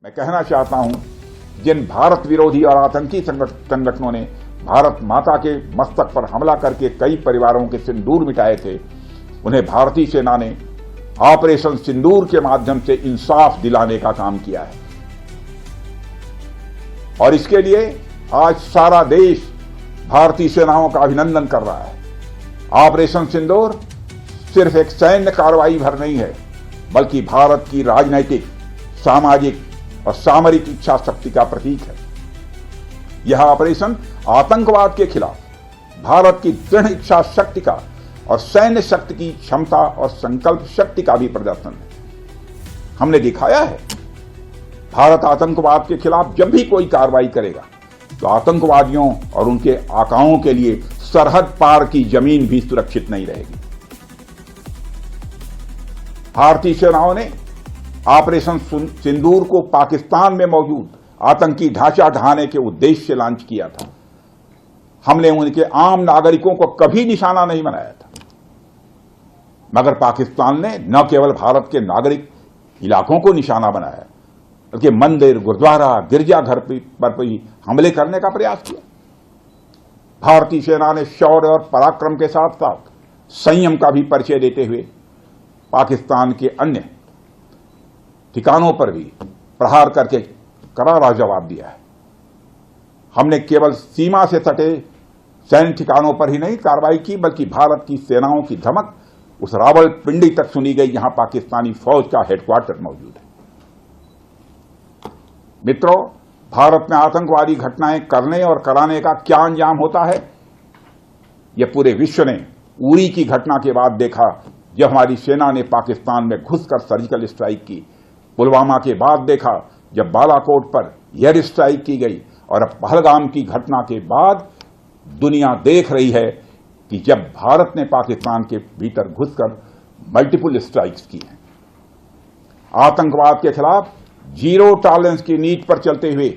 मैं कहना चाहता हूं, जिन भारत विरोधी और आतंकी संगठनों ने भारत माता के मस्तक पर हमला करके कई परिवारों के सिंदूर मिटाए थे, उन्हें भारतीय सेना ने ऑपरेशन सिंदूर के माध्यम से इंसाफ दिलाने का काम किया है। और इसके लिए आज सारा देश भारतीय सेनाओं का अभिनंदन कर रहा है। ऑपरेशन सिंदूर सिर्फ एक सैन्य कार्रवाई भर नहीं है, बल्कि भारत की राजनैतिक, सामाजिक और सामरिक इच्छा शक्ति का प्रतीक है। यह ऑपरेशन आतंकवाद के खिलाफ भारत की दृढ़ इच्छा शक्ति का और सैन्य शक्ति की क्षमता और संकल्प शक्ति का भी प्रदर्शन है। हमने दिखाया है, भारत आतंकवाद के खिलाफ जब भी कोई कार्रवाई करेगा तो आतंकवादियों और उनके आकाओं के लिए सरहद पार की जमीन भी सुरक्षित नहीं रहेगी। भारतीय सेनाओं ने ऑपरेशन सिंदूर को पाकिस्तान में मौजूद आतंकी ढांचा ढहाने के उद्देश्य से लॉन्च किया था। हमने उनके आम नागरिकों को कभी निशाना नहीं बनाया था, मगर पाकिस्तान ने न केवल भारत के नागरिक इलाकों को निशाना बनाया, बल्कि मंदिर, गुरुद्वारा, गिरजाघर पर भी हमले करने का प्रयास किया। भारतीय सेना ने शौर्य और पराक्रम के साथ साथ संयम का भी परिचय देते हुए पाकिस्तान के अन्य ठिकानों पर भी प्रहार करके करारा जवाब दिया है। हमने केवल सीमा से सटे सैन्य ठिकानों पर ही नहीं कार्रवाई की, बल्कि भारत की सेनाओं की धमक उस रावलपिंडी तक सुनी गई, जहां पाकिस्तानी फौज का हेडक्वार्टर मौजूद है। मित्रों, भारत में आतंकवादी घटनाएं करने और कराने का क्या अंजाम होता है, यह पूरे विश्व ने उरी की घटना के बाद देखा, जब हमारी सेना ने पाकिस्तान में घुसकर सर्जिकल स्ट्राइक की। पुलवामा के बाद देखा, जब बालाकोट पर एयर स्ट्राइक की गई, और अब पहलगाम की घटना के बाद दुनिया देख रही है कि जब भारत ने पाकिस्तान के भीतर घुसकर मल्टीपल स्ट्राइक्स की हैं। आतंकवाद के खिलाफ जीरो टॉलरेंस की नीति पर चलते हुए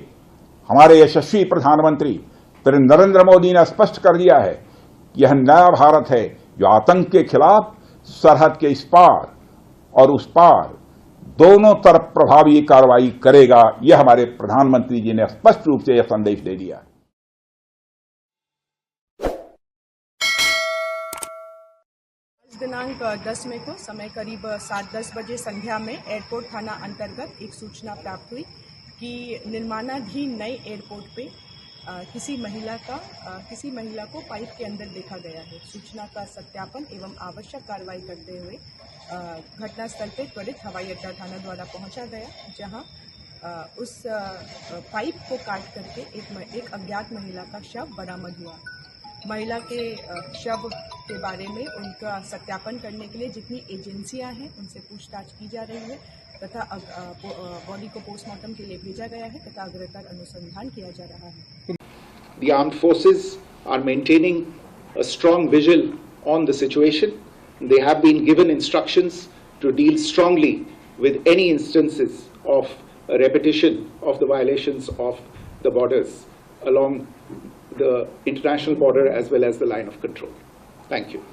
हमारे यशस्वी प्रधानमंत्री श्री नरेंद्र मोदी ने स्पष्ट कर दिया है कि यह नया भारत है जो आतंक के खिलाफ सरहद के इस पार और उस पार दोनों तरफ प्रभावी कार्रवाई करेगा। यह हमारे प्रधानमंत्री जी ने स्पष्ट रूप से यह संदेश दे दिया। दिनांक 10 मई को समय करीब 7:10 बजे संध्या में एयरपोर्ट थाना अंतर्गत एक सूचना प्राप्त हुई कि निर्माणाधीन नए एयरपोर्ट पे किसी महिला को पाइप के अंदर देखा गया है। सूचना का सत्यापन एवं आवश्यक कार्रवाई करते हुए घटनास्थल पर त्वरित हवाई अड्डा थाना द्वारा पहुंचा गया, जहां उस पाइप को काट करके एक अज्ञात महिला का शव बरामद हुआ। महिला के शव के बारे में उनका सत्यापन करने के लिए जितनी एजेंसियां हैं उनसे पूछताछ की जा रही है, तथा बॉडी को पोस्टमार्टम के लिए भेजा गया है तथा अग्रतर अनुसंधान किया जा रहा है। The armed forces are maintaining a strong vigil on the situation. They have been given instructions to deal strongly with any instances of a repetition of the violations of the borders along the international border as well as the line of control. Thank you.